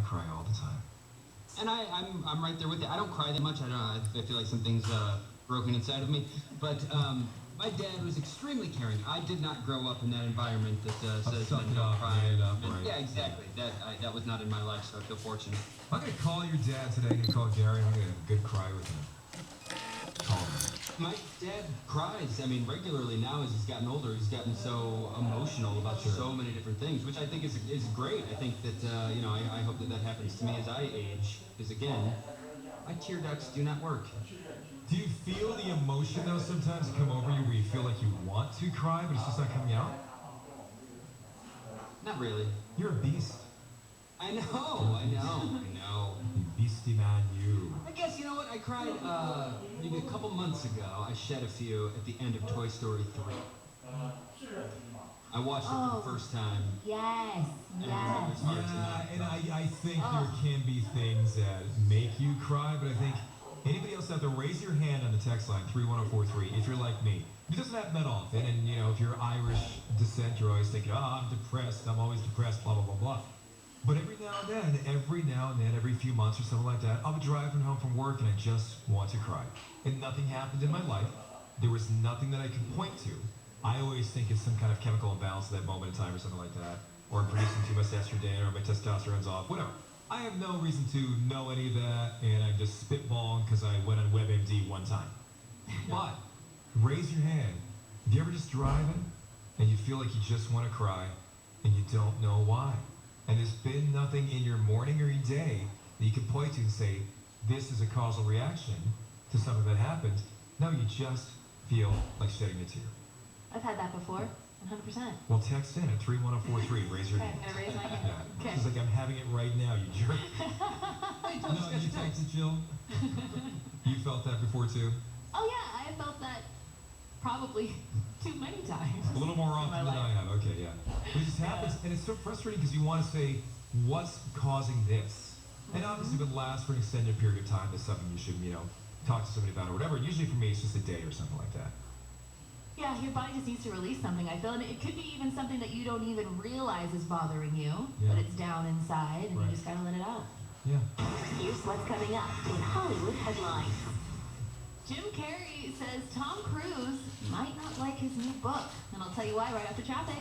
cry all the time. And I'm right there with you. I don't cry that much. I feel like something's broken inside of me. But my dad was extremely caring. I did not grow up in that environment that says men don't cry. Right. Yeah, exactly. That was not in my life, so I feel fortunate. I'm going to call your dad today. I'm going to call Gary. I'm going to have a good cry with him. Call him. My dad cries, regularly now as he's gotten older. He's gotten so emotional about so many different things, which I think is great. I think that, I hope that happens to me as I age. Because again, my tear ducts do not work. Do you feel the emotion, though, sometimes come over you where you feel like you want to cry, but it's just not coming out? Not really. You're a beast. I know. You beastie man, you. I guess, you know what? I cried maybe a couple months ago. I shed a few at the end of Toy Story 3. I watched it for the first time. Yes. Yeah, and I think there can be things that make you cry, but I think anybody else out there, raise your hand on the text line, 31043, if you're like me. It doesn't happen that often, and if you're Irish descent, you're always thinking, I'm depressed, I'm always depressed, blah, blah, blah, blah. But every now and then, every few months or something like that, I'll be driving home from work and I just want to cry. And nothing happened in my life. There was nothing that I could point to. I always think it's some kind of chemical imbalance at that moment in time or something like that. Or I'm producing too much estrogen, or my testosterone's off, whatever. I have no reason to know any of that, and I'm just spitballing because I went on WebMD one time. But, raise your hand. If you're ever just driving, and you feel like you just want to cry, and you don't know why. And there's been nothing in your morning or your day that you can point to and say, this is a causal reaction to something that happened. No, you just feel like shedding a tear. I've had that before, 100%. Well, text in at 31043. Raise your hand. I'm going to raise my hand. Yeah. Okay. She's like, I'm having it right now, you jerk. No, you texted Jill? You felt that before, too? Oh, yeah. I have felt that probably too many times. A little more often than I have. Okay, yeah. But it just happens, and it's so frustrating because you want to say, what's causing this? And obviously, if it lasts for an extended period of time, that's something you should, talk to somebody about or whatever. Usually for me, it's just a day or something like that. Yeah, your body just needs to release something, I feel. And it could be even something that you don't even realize is bothering you, but it's down inside, and you just gotta let it out. Yeah. Here's what's coming up in Hollywood headlines. Jim Carrey says Tom Cruise might not like his new book, and I'll tell you why right after traffic.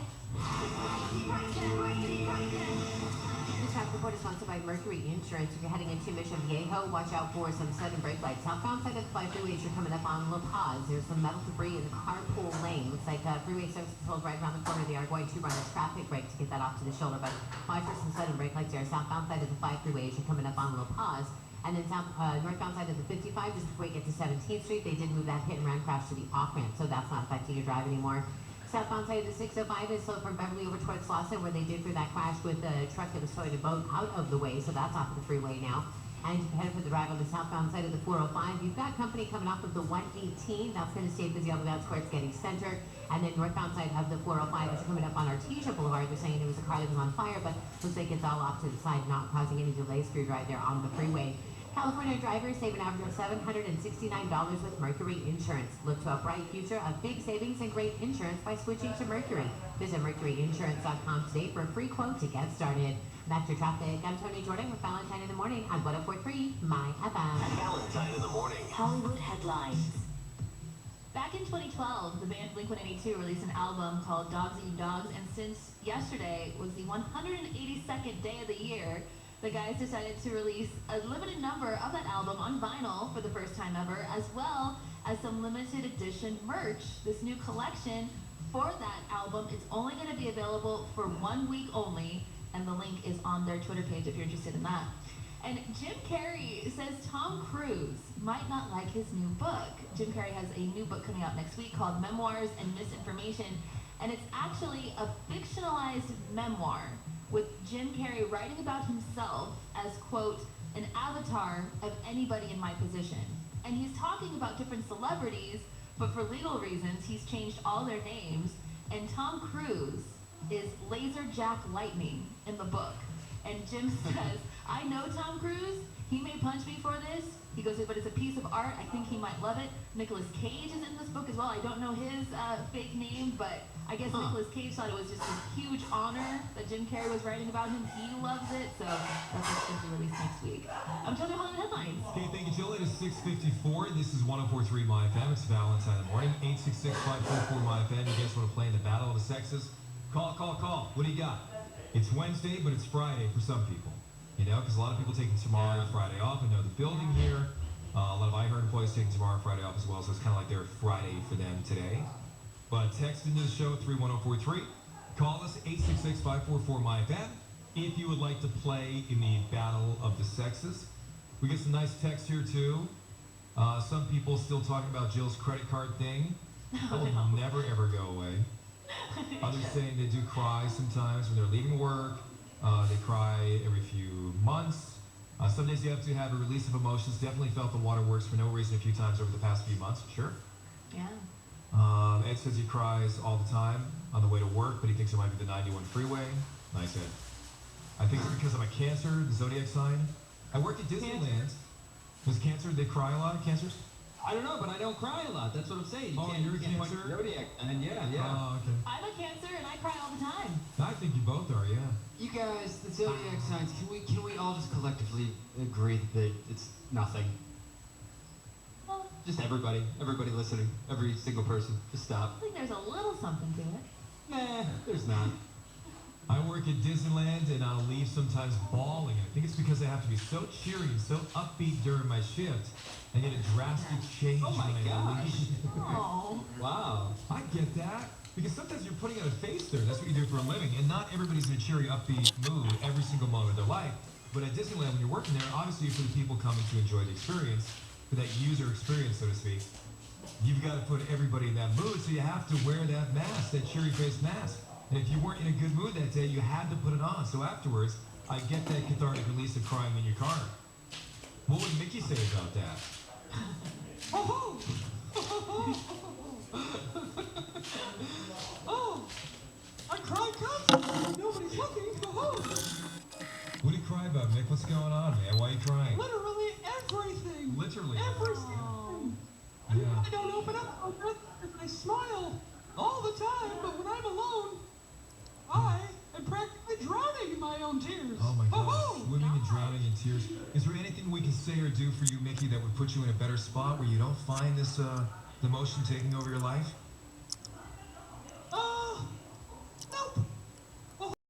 This traffic report is sponsored by Mercury Insurance. If you're heading into Mission Viejo, watch out for some sudden brake lights. Southbound side of the 5 freeway, you're coming up on La Paz. There's some metal debris in the carpool lane. Looks like freeway service controls right around the corner. They are going to run a traffic brake to get that off to the shoulder. But watch for some sudden brake lights there. Southbound side of the 5 freeway, you're coming up on La Paz. And then northbound side of the 55, just before you get to 17th Street, they did move that hit and run crash to the off-ramp, so that's not affecting your drive anymore. Southbound side of the 605 is slow from Beverly over towards Slauson, where they did through that crash with the truck that was towing a boat out of the way, so that's off of the freeway now. And if you're headed for the drive on the southbound side of the 405, you've got company coming off of the 118. That's going to stay busy all the way out towards Getty Center. And then northbound side of the 405, as you're coming up on Artesia Boulevard, they're saying there was a car that was on fire, but looks like it's all off to the side, not causing any delays for your drive there on the freeway. California drivers save an average of $769 with Mercury Insurance. Look to a bright future of big savings and great insurance by switching to Mercury. Visit mercuryinsurance.com today for a free quote to get started. Back to traffic. I'm Tony Jordan with Valentine in the Morning on 104.3 MyFM. Valentine in the Morning. Hollywood headlines. Back in 2012, the band Blink-182 released an album called Dogs Eat Dogs, and since yesterday was the 182nd day of the year, the guys decided to release a limited number of that album on vinyl for the first time ever, as well as some limited edition merch. This new collection for that album is only going to be available for 1 week only, and the link is on their Twitter page if you're interested in that. And Jim Carrey says Tom Cruise might not like his new book. Jim Carrey has a new book coming out next week called Memoirs and Misinformation, and it's actually a fictionalized memoir with Jim Carrey writing about himself as, quote, an avatar of anybody in my position. And he's talking about different celebrities, but for legal reasons, he's changed all their names, and Tom Cruise is Laser Jack Lightning in the book. And Jim says, I know Tom Cruise. He may punch me for this. He goes, but it's a piece of art. I think he might love it. Nicolas Cage is in this book as well. I don't know his fake name, but I guess Nicolas Cage thought it was just a huge honor that Jim Carrey was writing about him. He loves it, so that's supposed to be released next week. I'm Joe Holland Headlines. Okay, thank you, Jill. It is 6:54. This is 104.3 MyFM. It's Valentine in the morning. 866-544-MyFM. You guys want to play in the battle of the sexes? Call. What do you got? It's Wednesday, but it's Friday for some people. You know, because a lot of people taking tomorrow and Friday off. I know the building here. A lot of iHeart employees taking tomorrow and Friday off as well, so it's kind of like their Friday for them today. But text into the show 31043. Call us 866-544-MyFM if you would like to play in the battle of the sexes. We get some nice text here too. Some people still talking about Jill's credit card thing. That will never ever go away. Others saying they do cry sometimes when they're leaving work. They cry every few months. Some days you have to have a release of emotions. Definitely felt the waterworks for no reason a few times over the past few months. Sure. Yeah. Ed says he cries all the time on the way to work, but he thinks it might be the 91 freeway. Nice, Ed. I think it's because I'm a Cancer, the zodiac sign. I work at Disneyland. Was Cancer, they cry a lot, Cancers? I don't know, but I don't cry a lot. That's what I'm saying. You're a Cancer? Zodiac, and yeah. Oh, okay. I'm a Cancer and I cry all the time. I think you both are, yeah. You guys, the zodiac signs, can we all just collectively agree that it's nothing? Well, Just everybody listening, every single person, just I stop. think there's a little something to it. Nah, there's not. I work at Disneyland and I'll leave sometimes bawling. I think it's because I have to be so cheery and so upbeat during my shift. I get a drastic change Oh my when I gosh. leave. Oh. Wow. I get that. Because sometimes you're putting on a face there. That's what you do for a living. And not everybody's in a cheery, upbeat mood every single moment of their life. But at Disneyland, when you're working there, obviously for the people coming to enjoy the experience, for that user experience, so to speak, you've got to put everybody in that mood. So you have to wear that mask, that cheery face mask. And if you weren't in a good mood that day, you had to put it on. So afterwards, I get that cathartic release of crying in your car. What would Mickey say about that? Oh, I cried constantly. Nobody's looking. What do you cry about, Mick? What's going on, man? Why are you crying? Literally everything. Literally. Oh. Yeah. I don't open up my mouth. I smile all the time, but when I'm alone, I am practically drowning in my own tears. Oh my God. Swimming and drowning in tears. Is there anything we can say or do for you, Mickey, that would put you in a better spot where you don't find this, the emotion taking over your life?